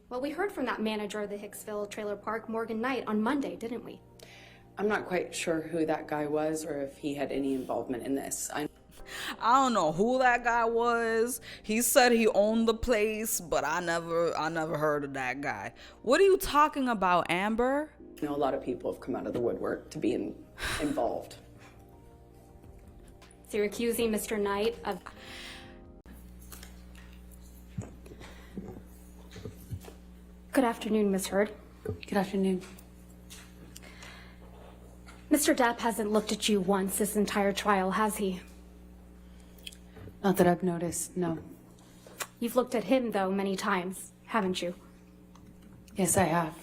Well, we heard from that manager of the Hicksville Trailer Park, Morgan Knight, on Monday, didn't we? I'm not quite sure who that guy was or if he had any involvement in this. I don't know who that guy was. He said he owned the place, but I never heard of that guy. What are you talking about, Amber? You know, a lot of people have come out of the woodwork to be involved. So you're accusing Mr. Knight of... Good afternoon, Ms. Heard. Good afternoon. Mr. Depp hasn't looked at you once this entire trial, has he? Not that I've noticed, no. You've looked at him, though, many times, haven't you? Yes, I have.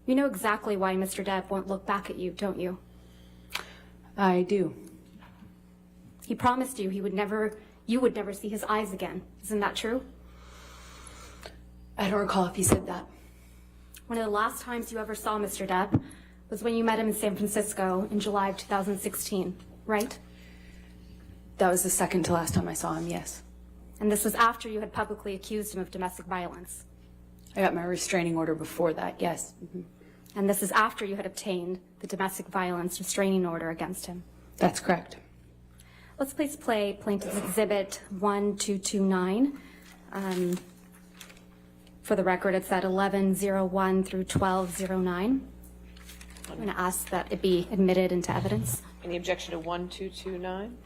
You know exactly why Mr. Depp won't look back at you, don't you? I do. He promised you you would never see his eyes again. Isn't that true? I don't recall if he said that. One of the last times you ever saw Mr. Depp was when you met him in San Francisco in July of 2016, right? That was the second to last time I saw him, yes. And this was after you had publicly accused him of domestic violence. I got my restraining order before that, yes. Mm-hmm. And this is after you had obtained the domestic violence restraining order against him. That's correct. Let's please play Plaintiff's Exhibit 1229. For the record, it's at 1101 through 1209. I'm going to ask that it be admitted into evidence. Any objection to 1229?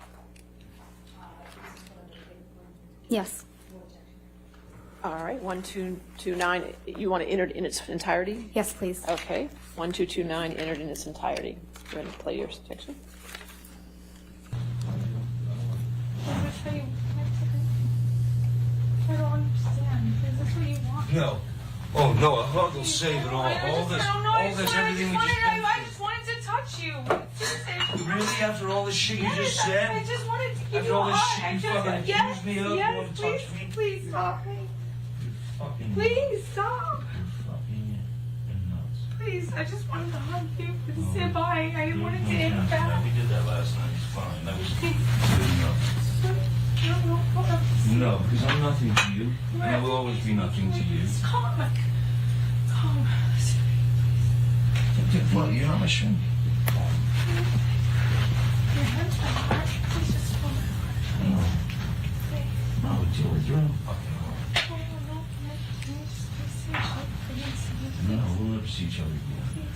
Yes. All right, 1229, you want to enter it in its entirety? Yes, please. Okay, 1229 entered in its entirety. You ready to play your section? I don't understand. Is this what you want? No. Oh, no, a hug will save it all. All this, everything we just been I just wanted to touch you. through. Really? After all this shit you just said? I just wanted to give After you all a this hug. shit you fucking accused me of? You Yes, want to please, touch me? please stop me. Fucking, Please stop. you're fucking nuts. Please, I just wanted to hug you and say bye. I wanted to Yeah, end that. we did that last night. It's fine. That was good enough. No, because I'm nothing to you, and I will always be nothing to you. Calm. Well, you're not my shrink. Your hands are hard. Please just hold my heart. No, deal with your own fucking heart. No, we'll never see each other again.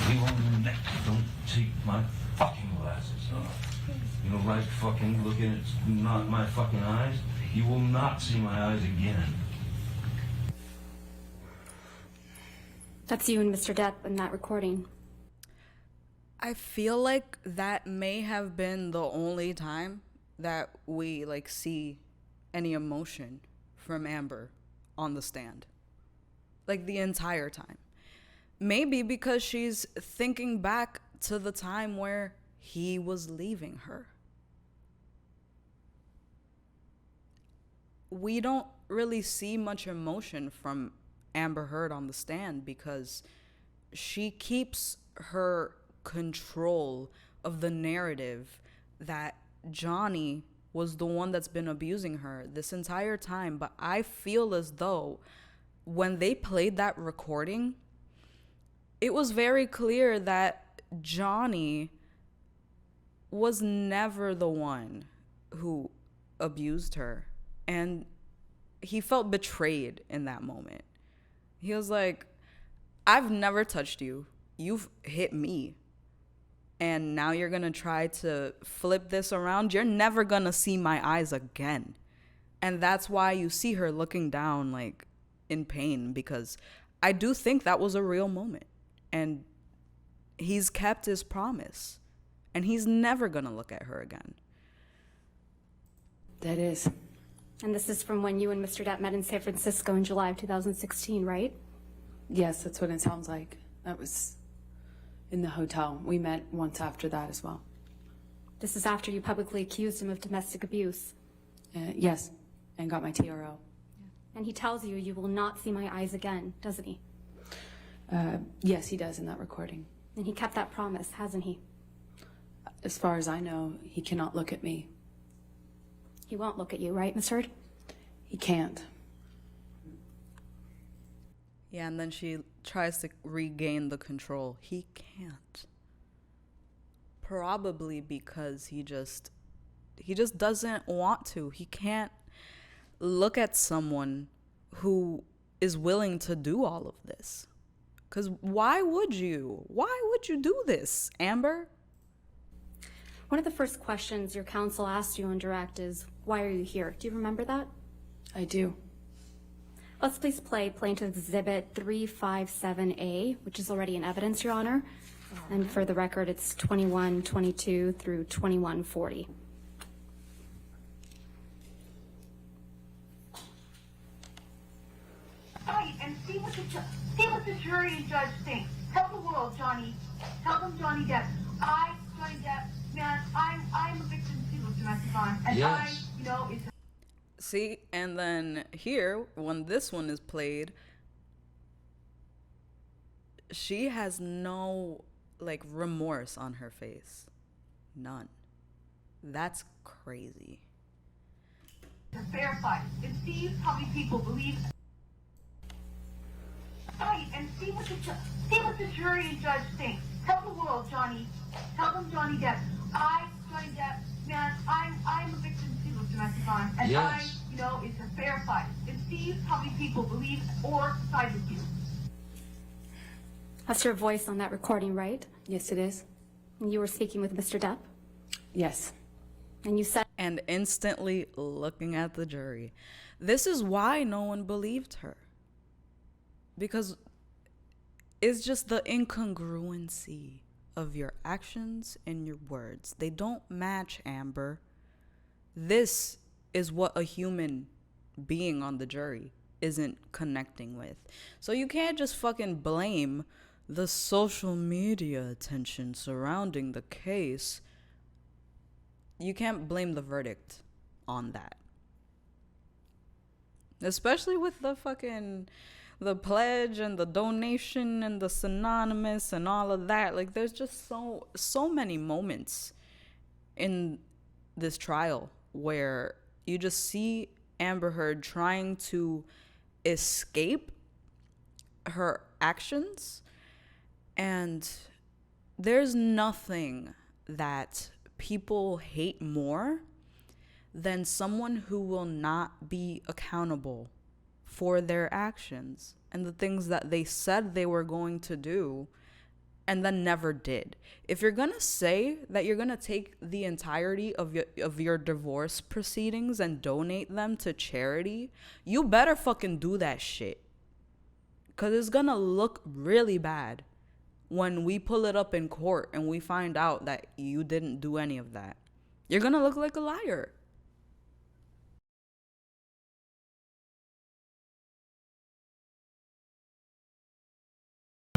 We won't neck. Don't take my fucking glasses off. You know, right fucking looking at not my fucking eyes. You will not see my eyes again. That's you and Mr. Depp in that recording. I feel like that may have been the only time that we see any emotion from Amber on the stand. Like the entire time. Maybe because she's thinking back to the time where he was leaving her. We don't really see much emotion from Amber Heard on the stand because she keeps her control of the narrative that Johnny was the one that's been abusing her this entire time. But I feel as though when they played that recording, it was very clear that Johnny was never the one who abused her. And he felt betrayed in that moment. He was like, I've never touched you. You've hit me. And now you're going to try to flip this around. You're never going to see my eyes again. And that's why you see her looking down in pain, because I do think that was a real moment. And he's kept his promise. And he's never going to look at her again. That is. And this is from when you and Mr. Depp met in San Francisco in July of 2016, right? Yes, that's what it sounds like. That was in the hotel. We met once after that as well. This is after you publicly accused him of domestic abuse. Yes, and got my TRO. And he tells you you will not see my eyes again, doesn't he? Yes, he does in that recording. And he kept that promise, hasn't he? As far as I know, he cannot look at me. He won't look at you, right, Miss Heard? He can't. Yeah, and then she tries to regain the control. He can't. Probably because he just doesn't want to. He can't look at someone who is willing to do all of this. Because why would you? Why would you do this, Amber? One of the first questions your counsel asked you on direct is, why are you here? Do you remember that? I do. Let's please play Plaintiff Exhibit 357A, which is already in evidence, Your Honor. And for the record, it's 2122 through 2140. Right, and see what the jury and judge think. Tell the world, Johnny. Tell them, Johnny Depp. Johnny Depp, man, I'm a victim too of domestic violence, and Yes. it's. See, and then here, when this one is played, she has no, like, remorse on her face. None. That's crazy. It's a fair fight. And see how many people believe. Right, and see what the jury and judge think. Tell the world, Johnny. Tell them, Johnny Depp. Johnny Depp, man, I'm a victim too of domestic violence, and Yes. it's a fair fight. And see how many people believe or side with you. That's your voice on that recording, right? Yes, it is. And you were speaking with Mr. Depp, Yes. and you said, And instantly looking at the jury. This is why no one believed her. Because it's just the incongruency of your actions and your words. They don't match, Amber. This is what a human being on the jury isn't connecting with. So you can't just fucking blame the social media attention surrounding the case. You can't blame the verdict on that. Especially with the pledge and the donation and the synonymous and all of that. Like, there's just so many moments in this trial where you just see Amber Heard trying to escape her actions, and there's nothing that people hate more than someone who will not be accountable for their actions and the things that they said they were going to do and then never did. If you're gonna say that you're gonna take the entirety of your divorce proceedings and donate them to charity, you better fucking do that shit. Cause it's gonna look really bad when we pull it up in court and we find out that you didn't do any of that. You're gonna look like a liar.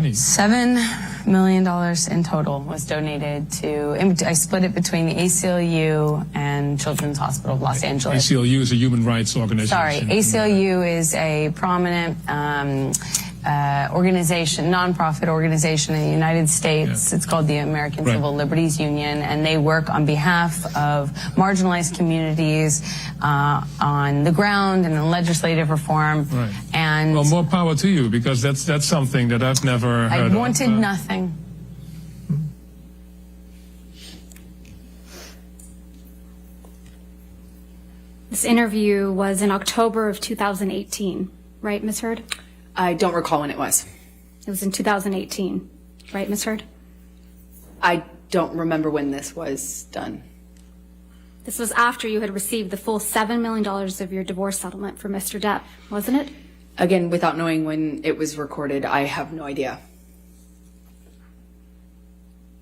$7 million in total was donated to, I split it between the ACLU and Children's Hospital of Los Angeles. ACLU is a human rights organization. Sorry, ACLU is a prominent organization, nonprofit organization in the United States. Yeah. It's called the American Right. Civil Liberties Union, and they work on behalf of marginalized communities on the ground and in legislative reform. Right. And Well, more power to you, because that's something that I've never heard I of. wanted nothing. this interview was in October of 2018, right, Ms. Heard? I don't recall when it was. It was in 2018, right, Ms. Heard? I don't remember when this was done. This was after you had received the full $7 million of your divorce settlement from Mr. Depp, wasn't it? Again, without knowing when it was recorded, I have no idea.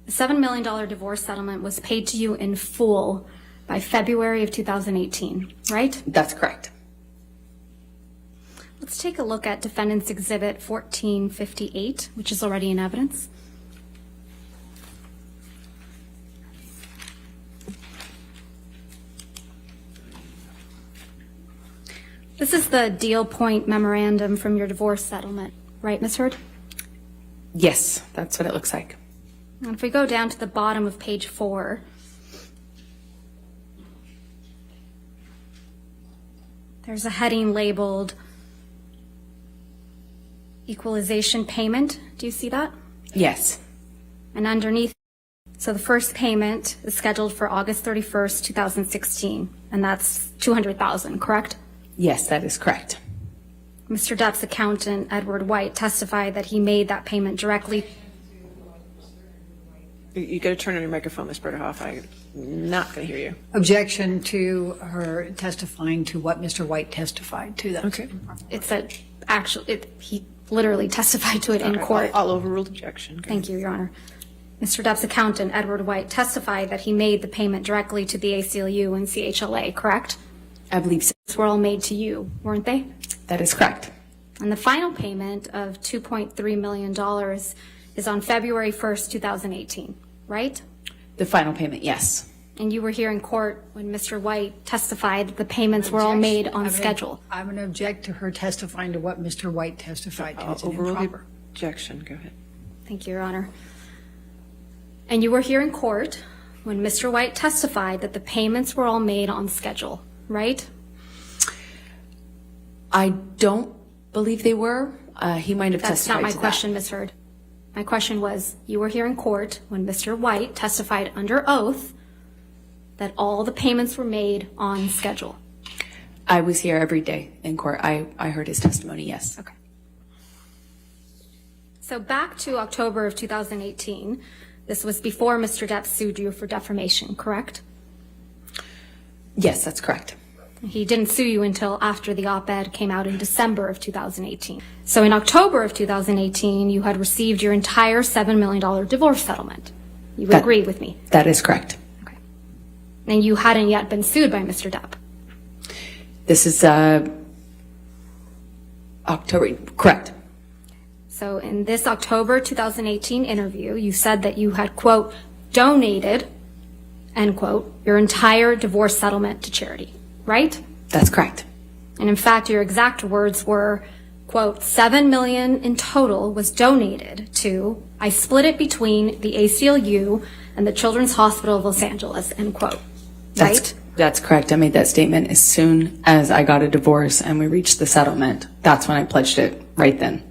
The $7 million divorce settlement was paid to you in full by February of 2018, right? That's correct. Let's take a look at Defendant's Exhibit 1458, which is already in evidence. This is the deal point memorandum from your divorce settlement, right, Ms. Heard? Yes, that's what it looks like. And if we go down to the bottom of page 4, there's a heading labeled equalization payment. Do you see that? Yes. And underneath, so the first payment is scheduled for August 31st, 2016, and that's $200,000, correct? Yes, that is correct. Mr. Depp's accountant, Edward White, testified that he made that payment directly. You got to turn on your microphone, Ms. Berderhoff. I'm not going to hear you. Objection to her testifying to what Mr. White testified to. That Okay. It's a he literally testified to it in court. I'll overrule objection. Okay. Thank you, Your Honor. Mr. Depp's accountant, Edward White, testified that he made the payment directly to the ACLU and CHLA, correct? I believe so. These were all made to you, weren't they? That is correct. And the final payment of $2.3 million is on February 1st, 2018, right? The final payment, yes. And you were here in court when Mr. White testified that the payments were all made on schedule. I'm going to object to her testifying to what Mr. White testified to. I'll It's an overrule the improper. objection. Go ahead. Thank you, Your Honor. And you were here in court when Mr. White testified that the payments were all made on schedule, right? I don't believe they were. He might have That's testified not my to question, Ms. Heard. My question was, you were here in court when Mr. White testified under oath that all the payments were made on schedule. that. I was here every day in court. I heard his testimony, yes. Okay. So back to October of 2018, this was before Mr. Depp sued you for defamation, correct? Yes, that's correct. He didn't sue you until after the op-ed came out in December of 2018. So in October of 2018, you had received your entire $7 million divorce settlement. You would agree with me? That is correct. Okay. And you hadn't yet been sued by Mr. Depp. This is October, correct. So in this October 2018 interview, you said that you had, quote, donated, end quote, your entire divorce settlement to charity, right? That's correct. And in fact, your exact words were, quote, $7 million in total was donated to, I split it between the ACLU and the Children's Hospital of Los Angeles, end quote, right? That's correct. I made that statement as soon as I got a divorce and we reached the settlement. That's when I pledged it, right then.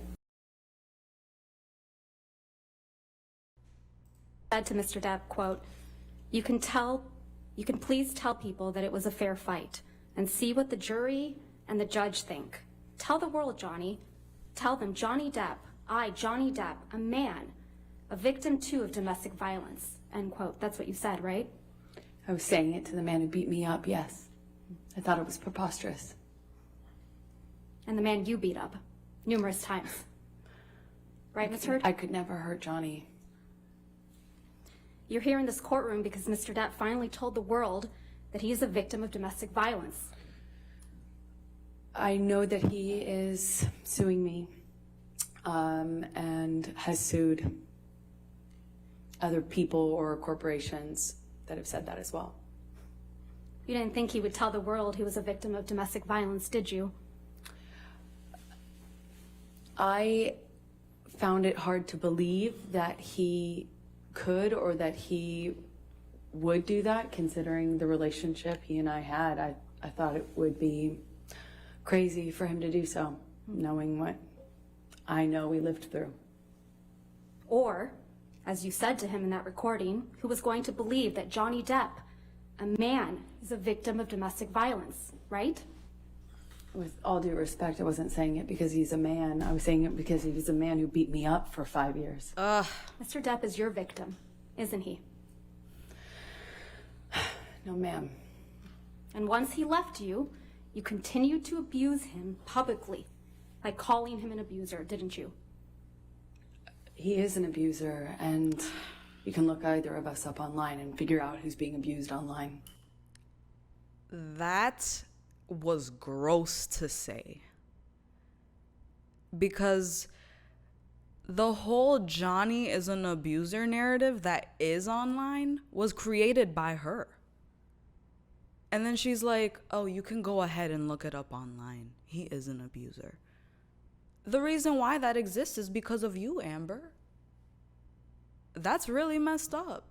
Said to Mr. Depp, quote, you can please tell people that it was a fair fight and see what the jury and the judge think. Tell the world, Johnny. Tell them Johnny Depp, Johnny Depp, a man, a victim too of domestic violence, end quote. That's what you said, right? I was saying it to the man who beat me up, yes. I thought it was preposterous. And the man you beat up numerous times. Right, Ms. Heard? I could never hurt Johnny. You're here in this courtroom because Mr. Depp finally told the world that he is a victim of domestic violence. I know that he is suing me and has sued other people or corporations that have said that as well. You didn't think he would tell the world he was a victim of domestic violence, did you? I found it hard to believe that he could or that he would do that, considering the relationship he and I had. I thought it would be crazy for him to do so, knowing what I know we lived through. Or, as you said to him in that recording, who was going to believe that Johnny Depp, a man, is a victim of domestic violence, right? With all due respect, I wasn't saying it because he's a man. I was saying it because he was a man who beat me up for 5 years. Mr. Depp is your victim, isn't he? No, ma'am. And once he left you, you continued to abuse him publicly by calling him an abuser, didn't you? He is an abuser, and you can look either of us up online and figure out who's being abused online. That was gross to say. Because the whole Johnny is an abuser narrative that is online was created by her. And then she's like, oh, you can go ahead and look it up online. He is an abuser. The reason why that exists is because of you, Amber. That's really messed up.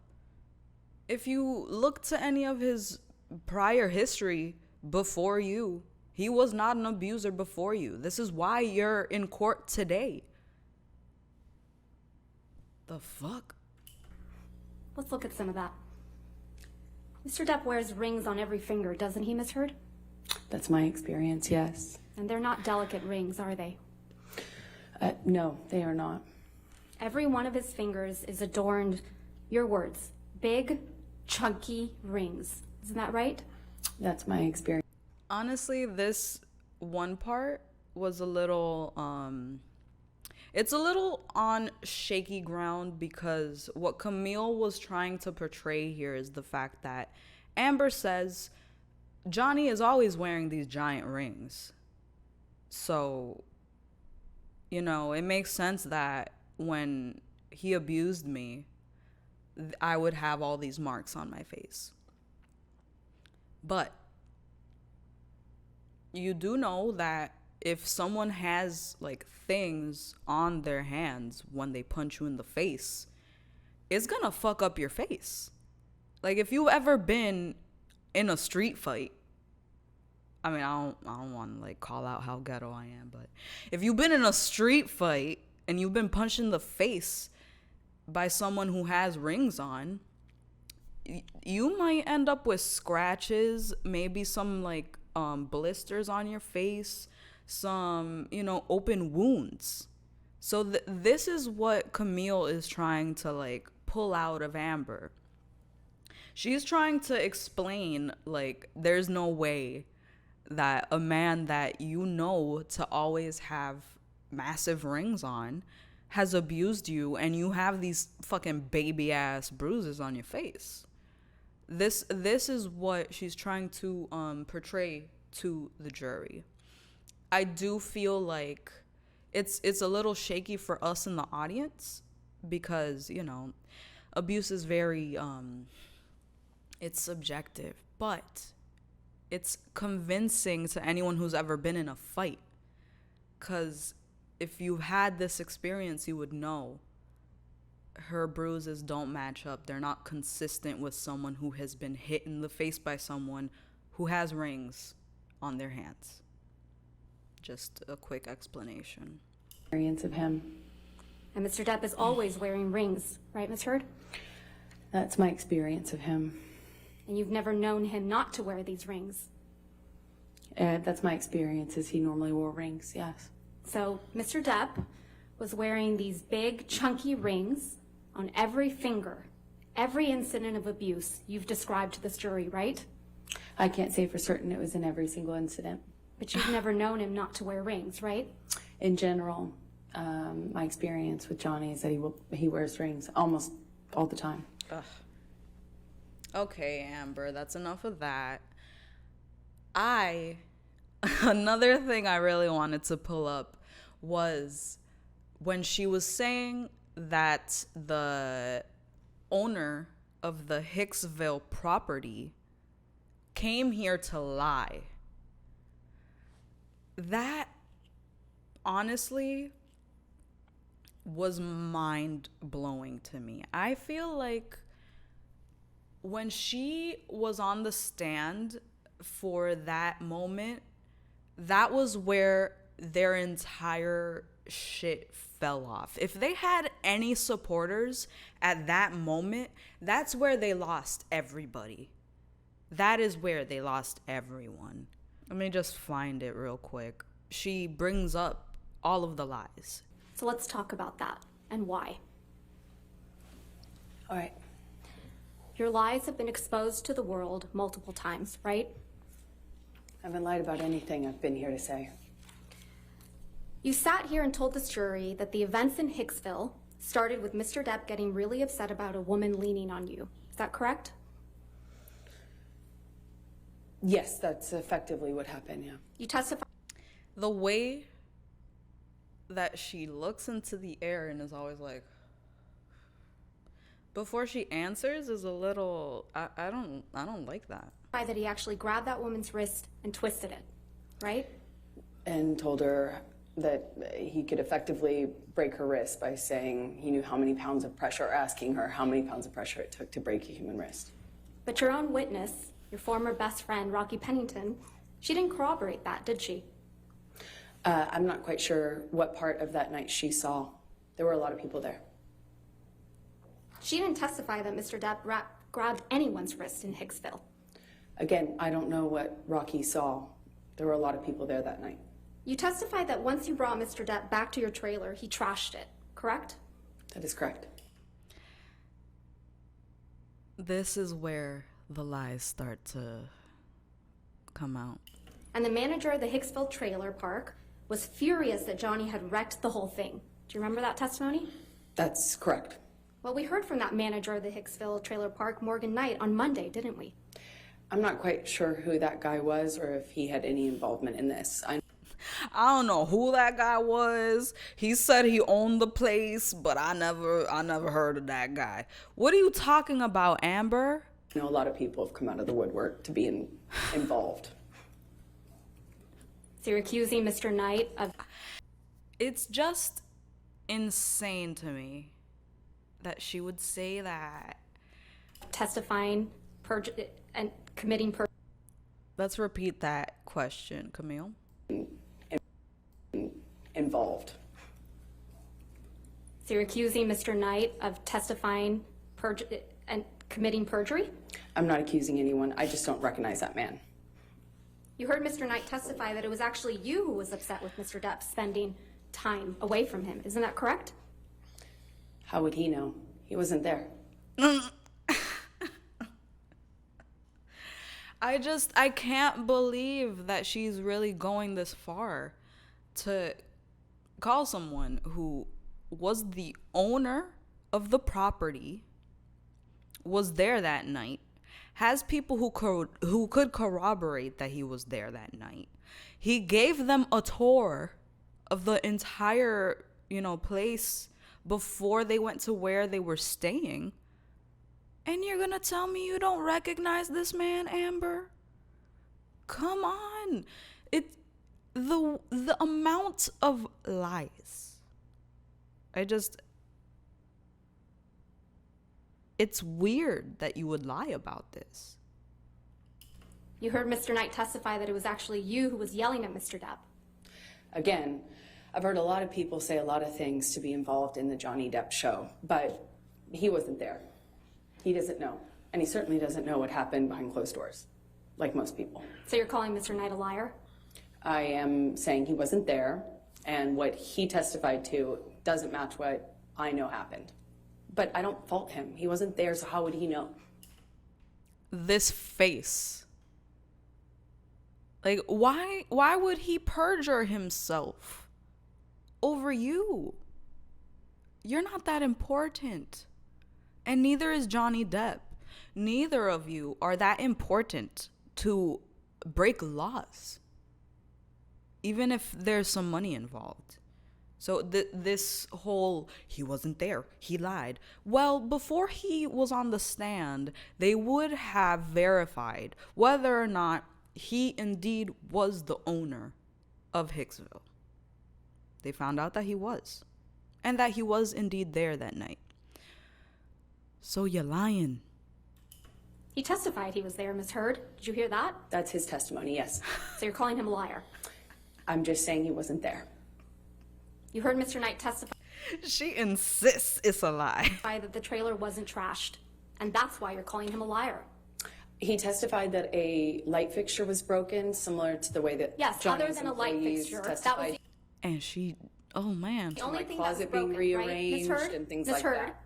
If you look to any of his prior history before you, He was not an abuser before you. This is why you're in court today. The fuck? Let's look at some of that. Mr. Depp wears rings on every finger, doesn't he, Ms. Heard? That's my experience, yes. And they're not delicate rings, are they? No, they are not. Every one of his fingers is adorned, your words, big, chunky rings. Isn't that right? That's my experience. Honestly, this one part was a little, it's a little on shaky ground, because what Camille was trying to portray here is the fact that Amber says Johnny is always wearing these giant rings. So, you know, it makes sense that when he abused me, I would have all these marks on my face. But you do know that if someone has like things on their hands when they punch you in the face, it's gonna fuck up your face. Like, if you've ever been in a street fight, I mean, I don't want to like call out how ghetto I am, but if you've been in a street fight and you've been punched in the face by someone who has rings on, you might end up with scratches, maybe some like blisters on your face, some, you know, open wounds. So this is what Camille is trying to like pull out of Amber. She's trying to explain like there's no way that a man that you know to always have massive rings on has abused you, and you have these fucking baby ass bruises on your face. This is what she's trying to portray to the jury. I do feel like it's a little shaky for us in the audience, because, you know, abuse is very it's subjective, but it's convincing to anyone who's ever been in a fight. 'Cause if you've had this experience, you would know her bruises don't match up. They're not consistent with someone who has been hit in the face by someone who has rings on their hands. Just a quick explanation. Experience of him. And Mr. Depp is always wearing rings, right, Ms. Heard? That's my experience of him. And you've never known him not to wear these rings. That's my experience, is he normally wore rings, yes. So Mr. Depp was wearing these big, chunky rings on every finger, every incident of abuse you've described to this jury, right? I can't say for certain it was in every single incident. But you've never known him not to wear rings, right? In general, my experience with Johnny is that he wears rings almost all the time. Ugh. Okay, Amber, that's enough of that. Another thing I really wanted to pull up was when she was saying that the owner of the Hicksville property came here to lie. That honestly was mind-blowing to me. I feel like when she was on the stand for that moment, that was where their entire shit fell off. If they had any supporters at that moment, that's where they lost everybody. That is where they lost everyone. Let me just find it real quick. She brings up all of the lies. So let's talk about that and why. All right. Your lies have been exposed to the world multiple times, right? I haven't lied about anything I've been here to say. You sat here and told this jury that the events in Hicksville started with Mr. Depp getting really upset about a woman leaning on you. Is that correct? Yes, that's effectively what happened, yeah. You testified. The way that she looks into the air and is always like, before she answers is a little, I don't like that. That he actually grabbed that woman's wrist and twisted it, right? And told her that he could effectively break her wrist by saying he knew how many pounds of pressure, or asking her how many pounds of pressure it took to break a human wrist. But your own witness, your former best friend, Rocky Pennington, She didn't corroborate that, did she? I'm not quite sure what part of that night she saw. There were a lot of people there. She didn't testify that Mr. Depp grabbed anyone's wrist in Hicksville. Again, I don't know what Rocky saw. There were a lot of people there that night. You testified that once you brought Mr. Depp back to your trailer, he trashed it, correct? That is correct. This is where the lies start to come out. And the manager of the Hicksville trailer park was furious that Johnny had wrecked the whole thing. Do you remember that testimony? That's correct. Well, we heard from that manager of the Hicksville trailer park, Morgan Knight, on Monday, didn't we? I'm not quite sure who that guy was or if he had any involvement in this. I don't know who that guy was. He said he owned the place, but I never heard of that guy. What are you talking about, Amber? I know a lot of people have come out of the woodwork to be involved. So you're accusing Mr. Knight of... It's just insane to me that she would say that. Testifying and committing perjury. Let's repeat that question, Camille. Involved. So you're accusing Mr. Knight of testifying and committing perjury? I'm not accusing anyone. I just don't recognize that man. You heard Mr. Knight testify that it was actually you who was upset with Mr. Depp spending time away from him. Isn't that correct? How would he know? He wasn't there. I can't believe that she's really going this far to call someone who was the owner of the property, was there that night, has people who could corroborate that he was there that night. He gave them a tour of the entire, place before they went to where they were staying. And you're gonna tell me you don't recognize this man, Amber? Come on. The amount of lies. It's weird that you would lie about this. You heard Mr. Knight testify that it was actually you who was yelling at Mr. Depp. Again, I've heard a lot of people say a lot of things to be involved in the Johnny Depp show, but he wasn't there. He doesn't know. And he certainly doesn't know what happened behind closed doors, like most people. So you're calling Mr. Knight a liar? I am saying he wasn't there, and what he testified to doesn't match what I know happened. But I don't fault him. He wasn't there, so how would he know? This face. Like, why would he perjure himself over you? You're not that important. And neither is Johnny Depp. Neither of you are that important to break laws, even if there's some money involved. So this whole, he wasn't there, he lied. Well, before he was on the stand, they would have verified whether or not he indeed was the owner of Hicksville. They found out that he was, and that he was indeed there that night. So you're lying. He testified he was there, Ms. Heard. Did you hear that? That's his testimony, yes. So you're calling him a liar? I'm just saying he wasn't there. You heard Mr. Knight testify She insists it's a lie. that the trailer wasn't trashed, and that's why you're calling him a liar. He testified that a light fixture was broken, similar to the way that Yes, Johnny's other than a light employees fixture, that testified. was And she, oh man. the only My thing that was closet broken, being right, Ms. rearranged Heard? and things Ms. like Heard? that.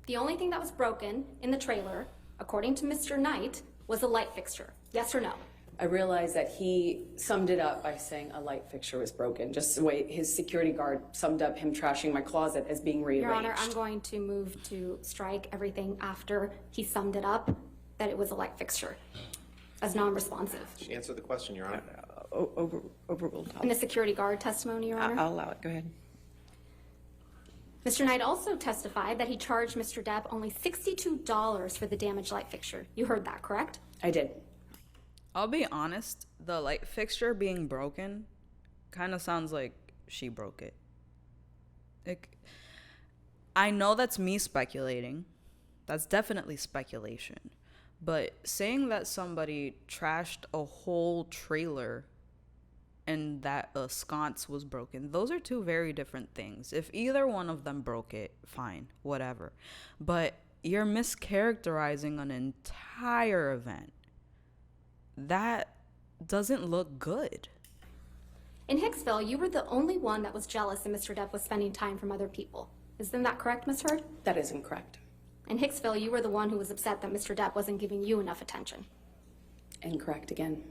The only thing that was broken in the trailer, according to Mr. Knight, was a light fixture. Yes or no? I realized that he summed it up by saying a light fixture was broken, just the way his security guard summed up him trashing my closet as being rearranged. Your Honor, I'm going to move to strike everything after he summed it up, that it was a light fixture, as non-responsive. She answered the question, Your Honor. Overruled. In the security guard testimony, Your Honor? I'll allow it. Go ahead. Mr. Knight also testified that he charged Mr. Depp only $62 for the damaged light fixture. You heard that, correct? I did. I'll be honest, the light fixture being broken kind of sounds like she broke it. I know that's me speculating. That's definitely speculation. But saying that somebody trashed a whole trailer and that a sconce was broken, those are two very different things. If either one of them broke it, fine, whatever. But you're mischaracterizing an entire event. That doesn't look good. In Hicksville, you were the only one that was jealous that Mr. Depp was spending time from other people. Isn't that correct, Ms. Heard? That isn't correct. In Hicksville, you were the one who was upset that Mr. Depp wasn't giving you enough attention. Incorrect again.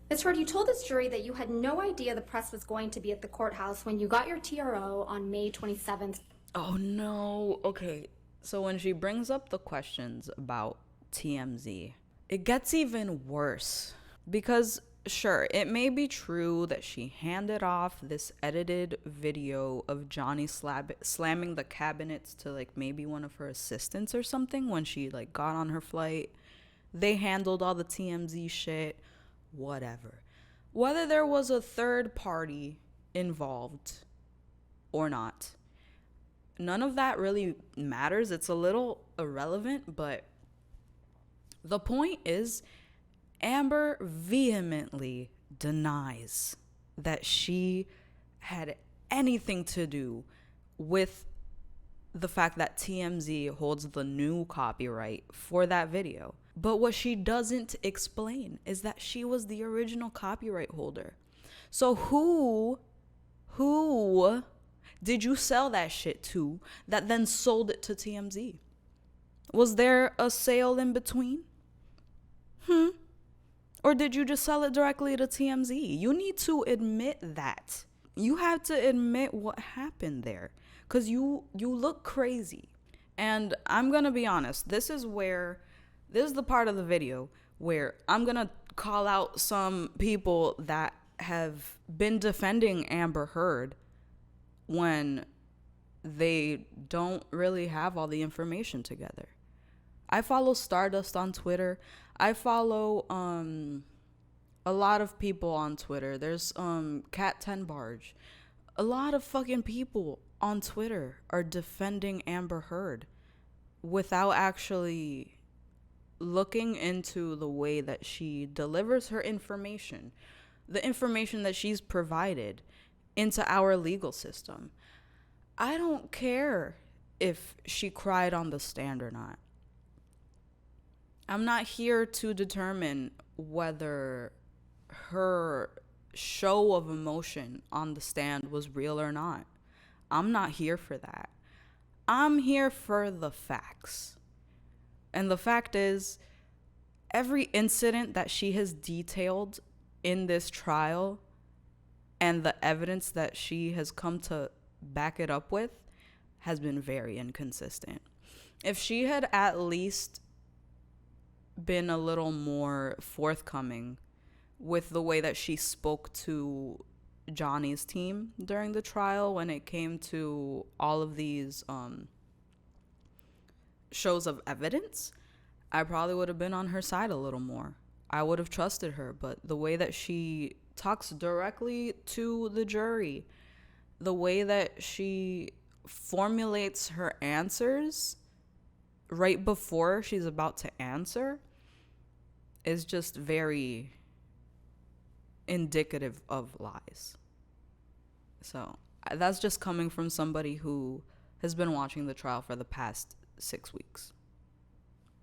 Ms. Heard, you told this jury that you had no idea the press was going to be at the courthouse when you got your TRO on May 27th. Oh no. Okay. So when she brings up the questions about TMZ, it gets even worse. Because sure, it may be true that she handed off this edited video of Johnny slamming the cabinets to like maybe one of her assistants or something when she like got on her flight. They handled all the TMZ shit, whatever. Whether there was a third party involved or not, none of that really matters. It's a little irrelevant, but the point is, Amber vehemently denies that she had anything to do with the fact that TMZ holds the new copyright for that video. But what she doesn't explain is that she was the original copyright holder. So who did you sell that shit to that then sold it to TMZ? Was there a sale in between? Or did you just sell it directly to TMZ? You need to admit that. You have to admit what happened there, because you look crazy. And I'm going to be honest, this is the part of the video where I'm going to call out some people that have been defending Amber Heard when they don't really have all the information together. I follow Stardust on Twitter. I follow a lot of people on Twitter. There's Cat 10 Barge. A lot of fucking people on Twitter are defending Amber Heard without actually looking into the way that she delivers her information, the information that she's provided into our legal system. I don't care if she cried on the stand or not. I'm not here to determine whether her show of emotion on the stand was real or not. I'm not here for that. I'm here for the facts. And the fact is, every incident that she has detailed in this trial and the evidence that she has come to back it up with has been very inconsistent. If she had at least been a little more forthcoming with the way that she spoke to Johnny's team during the trial when it came to all of these shows of evidence, I probably would have been on her side a little more. I would have trusted her. But the way that she talks directly to the jury, the way that she formulates her answers right before she's about to answer is just very indicative of lies. So that's just coming from somebody who has been watching the trial for the past 6 weeks.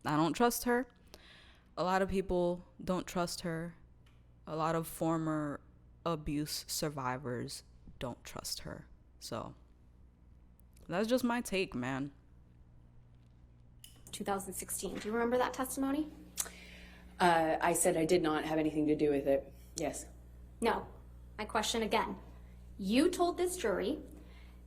I don't trust her. A lot of people don't trust her. A lot of former abuse survivors don't trust her. So that's just my take, man. 2016. Do you remember that testimony? I said I did not have anything to do with it. Yes. No. My question again. You told this jury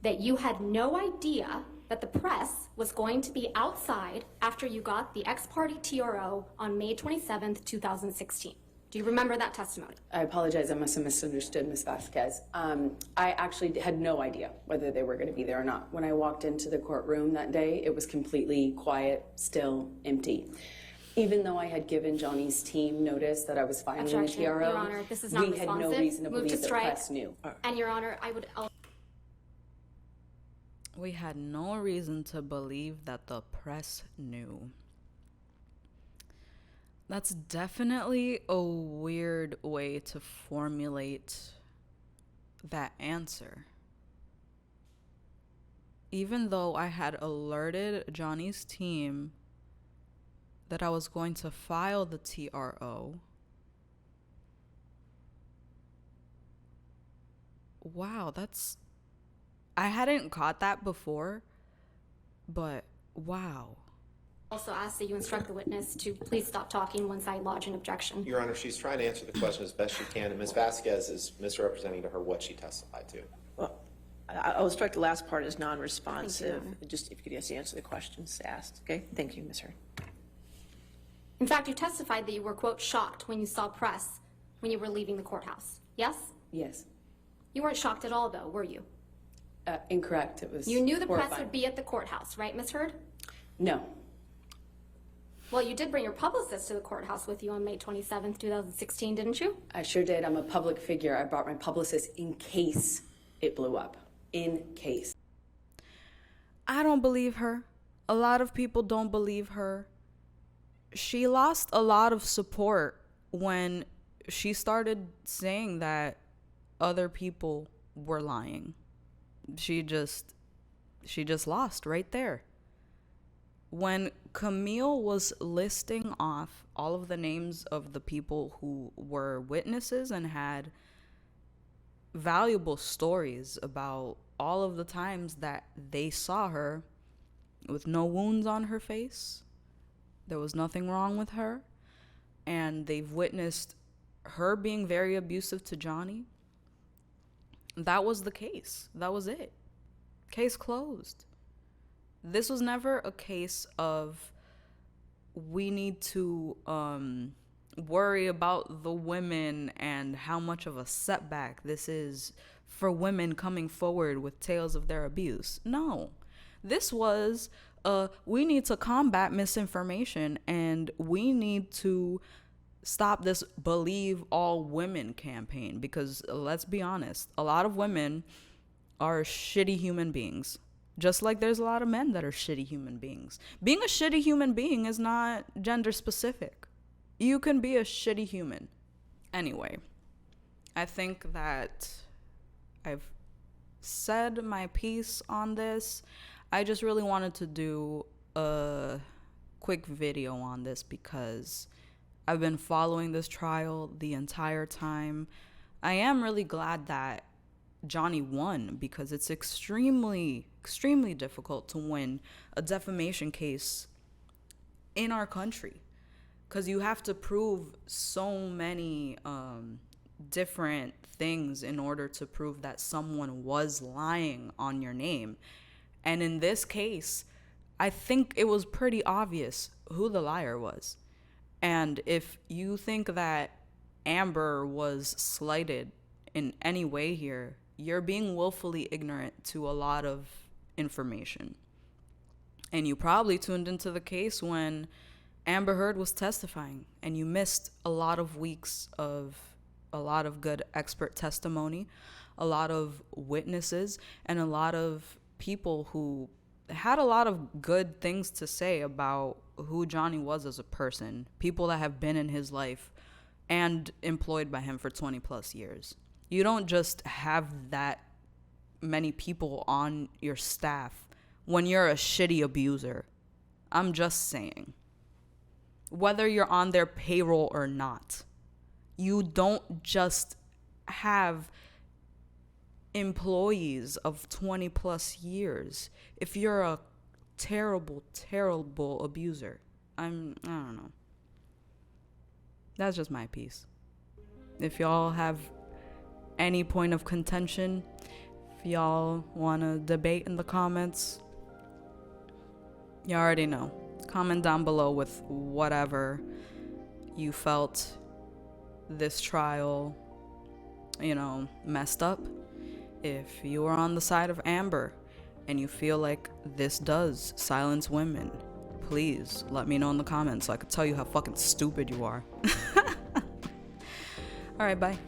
that you had no idea that the press was going to be outside after you got the ex-party TRO on May 27th, 2016. Do you remember that testimony? I apologize. I must have misunderstood, Ms. Vasquez. I actually had no idea whether they were going to be there or not. When I walked into the courtroom that day, it was completely quiet, still, empty. Even though I had given Johnny's team notice that I was filing the Objection. TRO, Your Honor, this is not we had no responsive. reason to Move to believe the strike. press knew. And Your Honor, We had no reason to believe that the press knew. That's definitely a weird way to formulate that answer. Even though I had alerted Johnny's team that I was going to file the TRO, wow, I hadn't caught that before, but wow. Also ask that you instruct the witness to please stop talking once I lodge an objection. Your Honor, she's trying to answer the question as best she can, and Ms. Vasquez is misrepresenting to her what she testified to. Well, I will strike the last part as non-responsive. Just if you could just answer the questions asked. Okay, thank you, Ms. Heard. In fact, you testified that you were, quote, shocked when you saw press when you were leaving the courthouse. Yes? Yes. You weren't shocked at all, though, were you? Incorrect. It was You knew the press horrifying. would be at the courthouse, right, Ms. Heard? No. Well, you did bring your publicist to the courthouse with you on May 27th, 2016, didn't you? I sure did. I'm a public figure. I brought my publicist in case it blew up. In case. I don't believe her. A lot of people don't believe her. She lost a lot of support when she started saying that other people were lying. She just lost right there. When Camille was listing off all of the names of the people who were witnesses and had valuable stories about all of the times that they saw her with no wounds on her face, there was nothing wrong with her, and they've witnessed her being very abusive to Johnny, that was the case. That was it. Case closed. This was never a case of we need to worry about the women and how much of a setback this is for women coming forward with tales of their abuse. No, this was we need to combat misinformation, and we need to stop this believe all women campaign, because let's be honest, a lot of women are shitty human beings. Just like there's a lot of men that are shitty human beings. Being a shitty human being is not gender specific. You can be a shitty human. Anyway, I think that I've said my piece on this. I just really wanted to do a quick video on this because I've been following this trial the entire time. I am really glad that Johnny won, because it's extremely difficult to win a defamation case in our country, because you have to prove so many different things in order to prove that someone was lying on your name. And in this case, I think it was pretty obvious who the liar was. And if you think that Amber was slighted in any way here, you're being willfully ignorant to a lot of information. And you probably tuned into the case when Amber Heard was testifying, and you missed a lot of weeks of a lot of good expert testimony, a lot of witnesses, and a lot of people who had a lot of good things to say about who Johnny was as a person, people that have been in his life and employed by him for 20 plus years. You don't just have that many people on your staff when you're a shitty abuser. I'm just saying. Whether you're on their payroll or not, you don't just have employees of 20 plus years if you're a terrible abuser. I don't know. That's just my piece. If y'all have any point of contention, if y'all want to debate in the comments, you already know. Comment down below with whatever you felt this trial, messed up. If you are on the side of Amber and you feel like this does silence women, please let me know in the comments so I can tell you how fucking stupid you are. All right, bye.